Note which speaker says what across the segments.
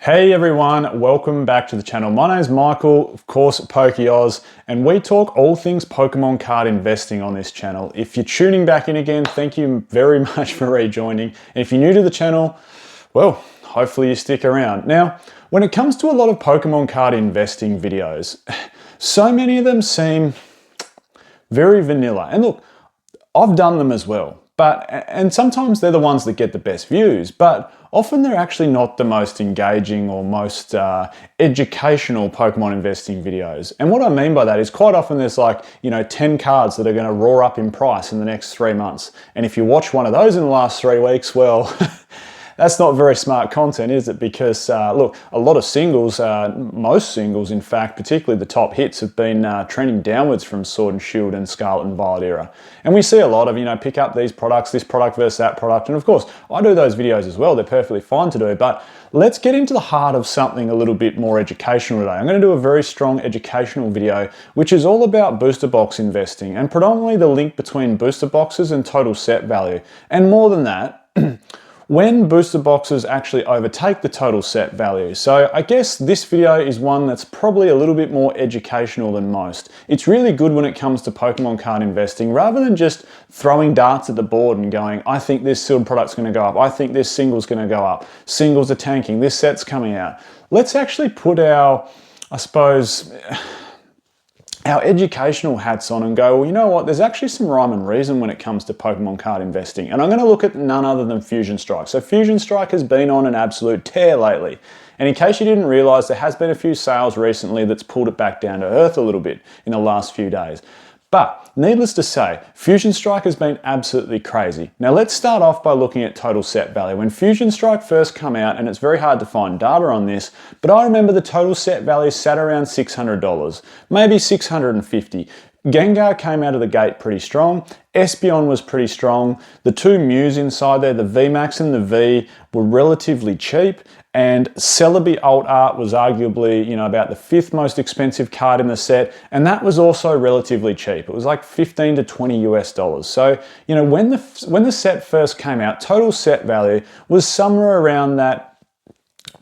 Speaker 1: Hey everyone, welcome back to the channel. My name is Michael, of course, PokeOz, and we talk all things Pokemon card investing on this channel. If you're tuning back in again, thank you very much for rejoining. And if you're new to the channel, well, hopefully you stick around. Now, when it comes to a lot of Pokemon card investing videos, so many of them seem very vanilla. And look, I've done them as well. And sometimes they're the ones that get the best views, but often they're actually not the most engaging or most educational Pokemon investing videos. And what I mean by that is quite often there's 10 cards that are going to roar up in price in the next 3 months. And if you watch one of those in the last 3 weeks, well, that's not very smart content, is it? Because look, a lot of singles, most singles in fact, particularly the top hits, have been trending downwards from Sword and Shield and Scarlet and Violet era. And we see a lot of, pick up these products, this product versus that product. And of course, I do those videos as well. They're perfectly fine to do. But let's get into the heart of something a little bit more educational today. I'm going to do a very strong educational video, which is all about booster box investing and predominantly the link between booster boxes and total set value. And more than that, when booster boxes actually overtake the total set value. So I guess this video is one that's probably a little bit more educational than most. It's really good when it comes to Pokemon card investing, rather than just throwing darts at the board and going, I think this sealed product's going to go up, I think this single's going to go up, singles are tanking, this set's coming out. Let's actually put our educational hats on and go, well, you know what, there's actually some rhyme and reason when it comes to Pokemon card investing. And I'm going to look at none other than Fusion Strike. So Fusion Strike has been on an absolute tear lately. And in case you didn't realize, there has been a few sales recently that's pulled it back down to earth a little bit in the last few days. But needless to say, Fusion Strike has been absolutely crazy. Now let's start off by looking at total set value. When Fusion Strike first came out, and it's very hard to find data on this, but I remember the total set value sat around $600, maybe $650. Gengar came out of the gate pretty strong. Espeon was pretty strong. The two Mews inside there, the VMAX and the V, were relatively cheap. And Celebi Alt Art was arguably, about the 5th most expensive card in the set. And that was also relatively cheap. It was like 15 to 20 US dollars. So, when the set first came out, total set value was somewhere around that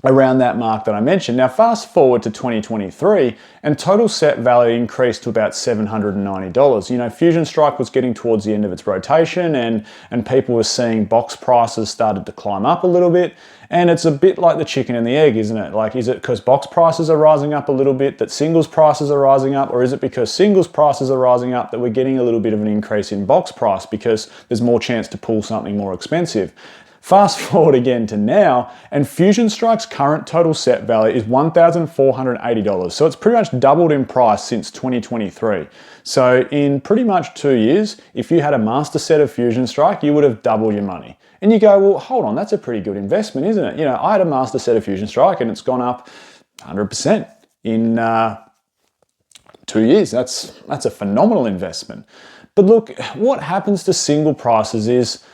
Speaker 1: mark that I mentioned. Now fast forward to 2023 and total set value increased to about $790. Fusion Strike was getting towards the end of its rotation and people were seeing box prices started to climb up a little bit. And it's a bit like the chicken and the egg, isn't it? Like, is it because box prices are rising up a little bit that singles prices are rising up? Or is it because singles prices are rising up that we're getting a little bit of an increase in box price because there's more chance to pull something more expensive? Fast forward again to now, and Fusion Strike's current total set value is $1,480. So it's pretty much doubled in price since 2023. So in pretty much 2 years, if you had a master set of Fusion Strike, you would have doubled your money. And you go, well, hold on, that's a pretty good investment, isn't it? I had a master set of Fusion Strike and it's gone up 100% in 2 years. That's a phenomenal investment. But look, what happens to single prices is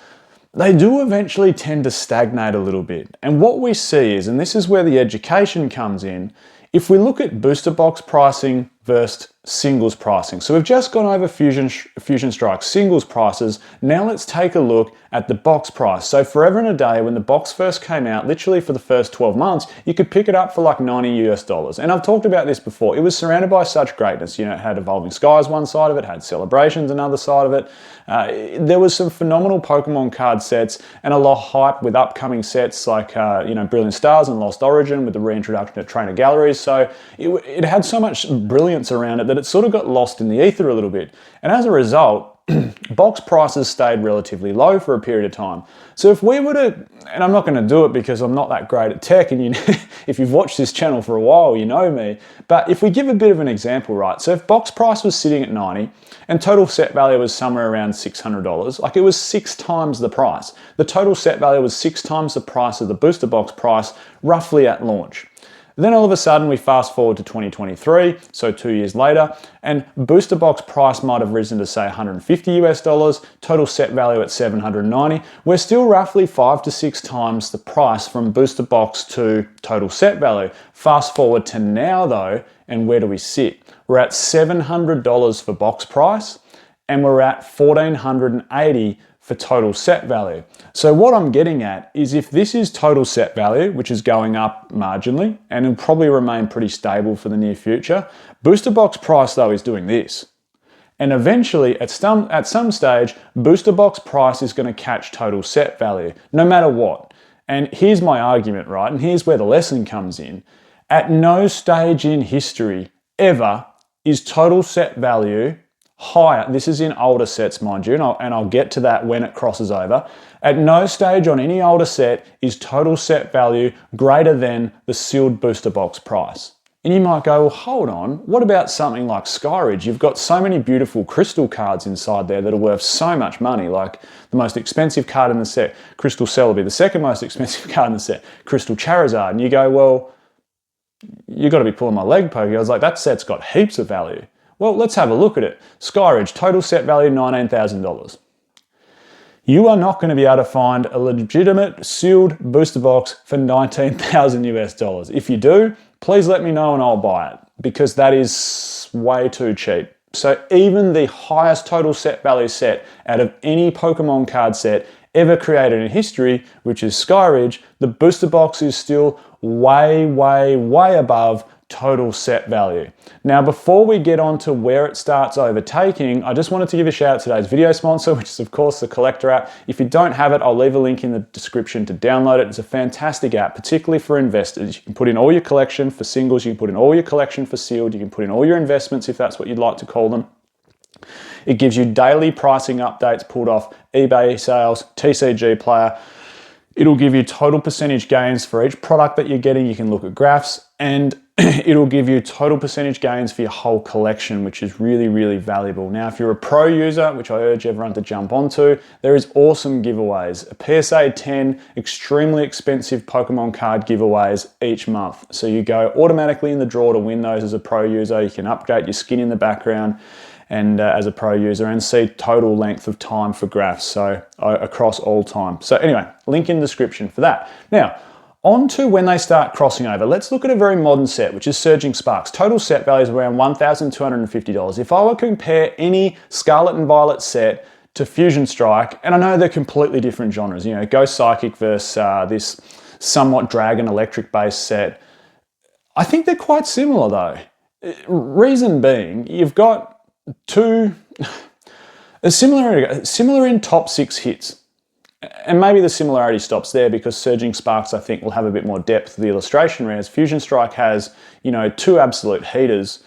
Speaker 1: they do eventually tend to stagnate a little bit. And what we see is, and this is where the education comes in, if we look at booster box pricing versus singles pricing. So we've just gone over Fusion Strike singles prices. Now let's take a look at the box price. So forever and a day, when the box first came out, literally for the first 12 months, you could pick it up for like $90 US. And I've talked about this before. It was surrounded by such greatness. It had Evolving Skies one side of it, had Celebrations another side of it. There was some phenomenal Pokemon card sets and a lot of hype with upcoming sets like Brilliant Stars and Lost Origin with the reintroduction of trainer galleries. So it had so much brilliance around it that it sort of got lost in the ether a little bit. And as a result, box prices stayed relatively low for a period of time. So if we were to, and I'm not going to do it because I'm not that great at tech, and if you've watched this channel for a while, you know me, but if we give a bit of an example, right? So if box price was sitting at 90 and total set value was somewhere around $600, like it was 6 times the price. The total set value was 6 times the price of the booster box price roughly at launch. Then all of a sudden we fast forward to 2023, so 2 years later, and booster box price might have risen to say 150 US dollars, total set value at 790. We're still roughly 5 to 6 times the price from booster box to total set value. Fast forward to now though, and where do we sit? We're at $700 for box price, and we're at $1,480 for total set value. So what I'm getting at is if this is total set value, which is going up marginally and it'll probably remain pretty stable for the near future, booster box price though is doing this. And eventually at some stage, booster box price is going to catch total set value, no matter what. And here's my argument, right? And here's where the lesson comes in. At no stage in history ever is total set value higher. This is in older sets, mind you, and I'll get to that when it crosses over. At no stage on any older set is total set value greater than the sealed booster box price. And you might go, well, hold on, what about something like Skyridge? You've got so many beautiful crystal cards inside there that are worth so much money, like the most expensive card in the set, Crystal Celebi, the second most expensive card in the set, Crystal Charizard. And you go, well, you got to be pulling my leg, Pokey. I was like, that set's got heaps of value. Well, let's have a look at it. Skyridge, total set value $19,000. You are not going to be able to find a legitimate sealed booster box for $19,000 US. If you do, please let me know and I'll buy it, because that is way too cheap. So even the highest total set value set out of any Pokemon card set ever created in history, which is Skyridge, the booster box is still way, way, way above total set value. Now, before we get on to where it starts overtaking, I just wanted to give a shout out to today's video sponsor, which is of course the Collector app. If you don't have it, I'll leave a link in the description to download it. It's a fantastic app, particularly for investors. You can put in all your collection for singles, you can put in all your collection for sealed, you can put in all your investments if that's what you'd like to call them. It gives you daily pricing updates pulled off eBay sales, TCG Player. It'll give you total percentage gains for each product that you're getting. You can look at graphs, and it'll give you total percentage gains for your whole collection, which is really, really valuable. Now, if you're a pro user, which I urge everyone to jump onto, there is awesome giveaways. A PSA 10, extremely expensive Pokemon card giveaways each month. So you go automatically in the draw to win those as a pro user. You can update your skin in the background and as a pro user, and see total length of time for graphs, so across all time. So anyway, link in the description for that. Now, on to when they start crossing over. Let's look at a very modern set, which is Surging Sparks. Total set value is around $1,250. If I were to compare any Scarlet and Violet set to Fusion Strike, and I know they're completely different genres, you know, Ghost Psychic versus this somewhat Dragon Electric based set, I think they're quite similar though. Reason being, you've got similar in top 6 hits. And maybe the similarity stops there, because Surging Sparks, I think, will have a bit more depth to the illustration, whereas Fusion Strike has, you know, 2 absolute heaters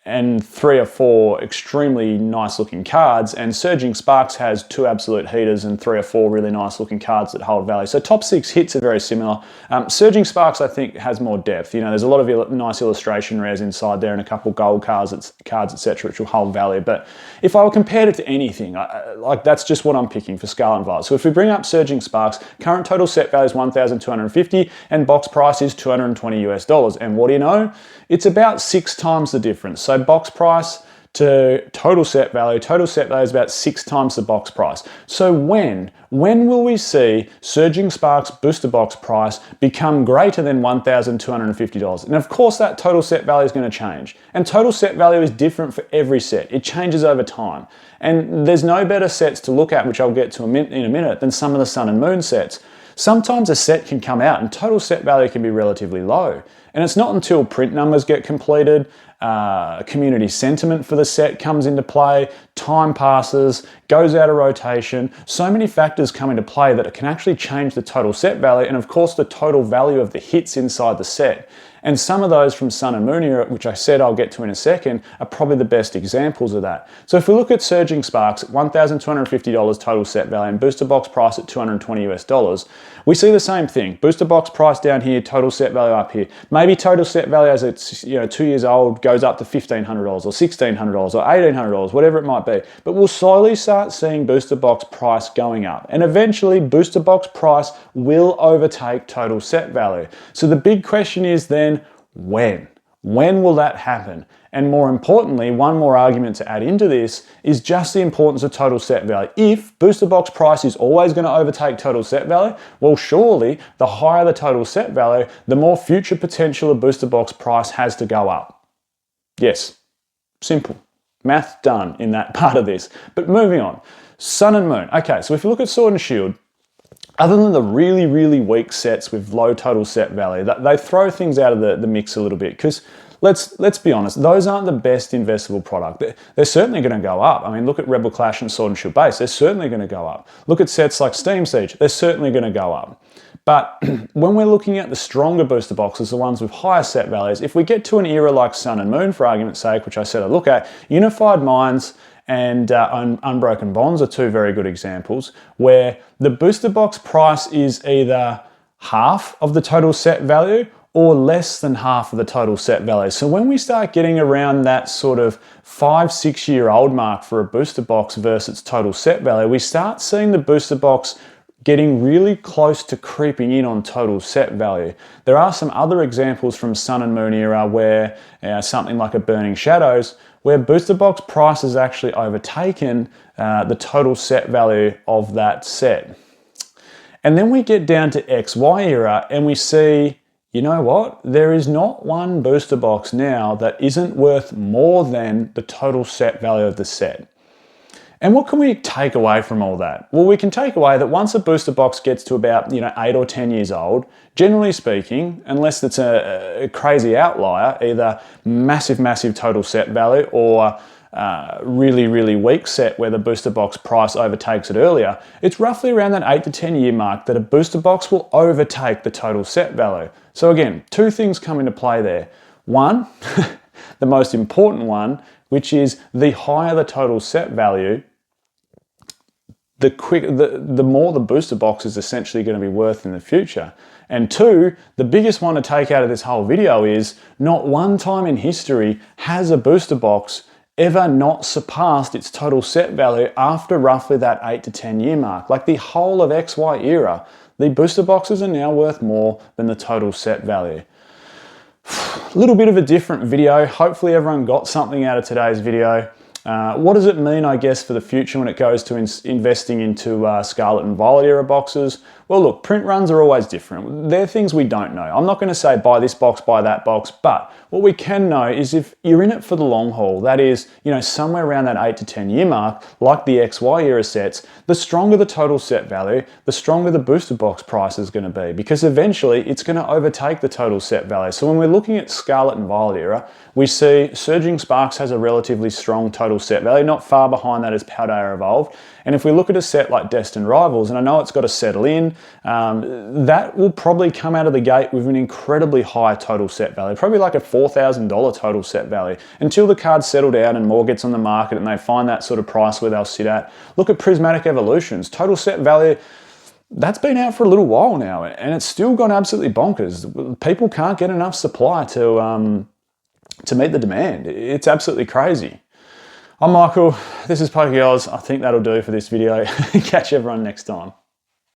Speaker 1: and 3 or 4 extremely nice looking cards, and Surging Sparks has 2 absolute heaters and 3 or 4 really nice looking cards that hold value. So top 6 hits are very similar. Surging Sparks, I think, has more depth. You know, there's a lot of nice illustration rares inside there and a couple gold cards, etc., which will hold value. But if I were compared it to anything, like that's just what I'm picking for Scarlet and Violet. So if we bring up Surging Sparks, current total set value is $1,250 and box price is $220 US. And what do you know? It's about 6 times the difference. So box price to total set value is about 6 times the box price. So when will we see Surging Sparks booster box price become greater than $1,250? And of course that total set value is going to change. And total set value is different for every set. It changes over time. And there's no better sets to look at, which I'll get to in a minute, than some of the Sun and Moon sets. Sometimes a set can come out and total set value can be relatively low. And it's not until print numbers get completed, community sentiment for the set comes into play, time passes, goes out of rotation. So many factors come into play that it can actually change the total set value, and of course the total value of the hits inside the set. And some of those from Sun and Moon era, which I said I'll get to in a second, are probably the best examples of that. So if we look at Surging Sparks, $1,250 total set value and booster box price at $220 US, we see the same thing. Booster box price down here, total set value up here. Maybe total set value as it's 2 years old goes up to $1,500 or $1,600 or $1,800, whatever it might be. But we'll slowly start seeing booster box price going up. And eventually booster box price will overtake total set value. So the big question is then, when? When will that happen? And more importantly, one more argument to add into this is just the importance of total set value. If booster box price is always going to overtake total set value, well, surely the higher the total set value, the more future potential a booster box price has to go up. Yes, simple. Math done in that part of this. But moving on. Sun and Moon. Okay, so if you look at Sword and Shield, other than the really, really weak sets with low total set value, they throw things out of the mix a little bit because let's be honest, those aren't the best investable product. They're certainly going to go up. I mean, look at Rebel Clash and Sword and Shield Base. They're certainly going to go up. Look at sets like Steam Siege. They're certainly going to go up. But when we're looking at the stronger booster boxes, the ones with higher set values, if we get to an era like Sun and Moon, for argument's sake, which I said I'd look at, Unified Minds and Unbroken Bonds are two very good examples where the booster box price is either half of the total set value or less than half of the total set value. So when we start getting around that sort of 5-6 year old mark for a booster box versus total set value, we start seeing the booster box getting really close to creeping in on total set value. There are some other examples from Sun and Moon era where something like a Burning Shadows, where booster box price has actually overtaken the total set value of that set. And then we get down to XY era and we see, you know what? There is not one booster box now that isn't worth more than the total set value of the set. And what can we take away from all that? Well, we can take away that once a booster box gets to about 8 or 10 years old, generally speaking, unless it's a crazy outlier, either massive total set value or really weak set where the booster box price overtakes it earlier, it's roughly around that 8 to 10 year mark that a booster box will overtake the total set value. So again, two things come into play there. One, the most important one, which is the higher the total set value, the more the booster box is essentially going to be worth in the future. And two, the biggest one to take out of this whole video is not one time in history has a booster box ever not surpassed its total set value after roughly that 8 to 10 year mark. Like the whole of XY era, the booster boxes are now worth more than the total set value. A little bit of a different video. Hopefully everyone got something out of today's video. What does it mean, I guess, for the future when it goes to investing into Scarlet and Violet era boxes? Well, look, print runs are always different. They're things we don't know. I'm not going to say buy this box, buy that box, but what we can know is if you're in it for the long haul, that is, somewhere around that 8 to 10 year mark, like the XY era sets, the stronger the total set value, the stronger the booster box price is going to be, because eventually it's going to overtake the total set value. So when we're looking at Scarlet and Violet era, we see Surging Sparks has a relatively strong total set value, not far behind that as Paldea Evolved. And if we look at a set like Destined Rivals, and I know it's got to settle in, that will probably come out of the gate with an incredibly high total set value, probably like a $4,000 total set value, until the cards settle down and more gets on the market and they find that sort of price where they'll sit at. Look at Prismatic Evolutions, total set value, that's been out for a little while now, and it's still gone absolutely bonkers. People can't get enough supply to meet the demand. It's absolutely crazy. I'm Michael, this is PokeOz. I think that'll do for this video. Catch everyone next time.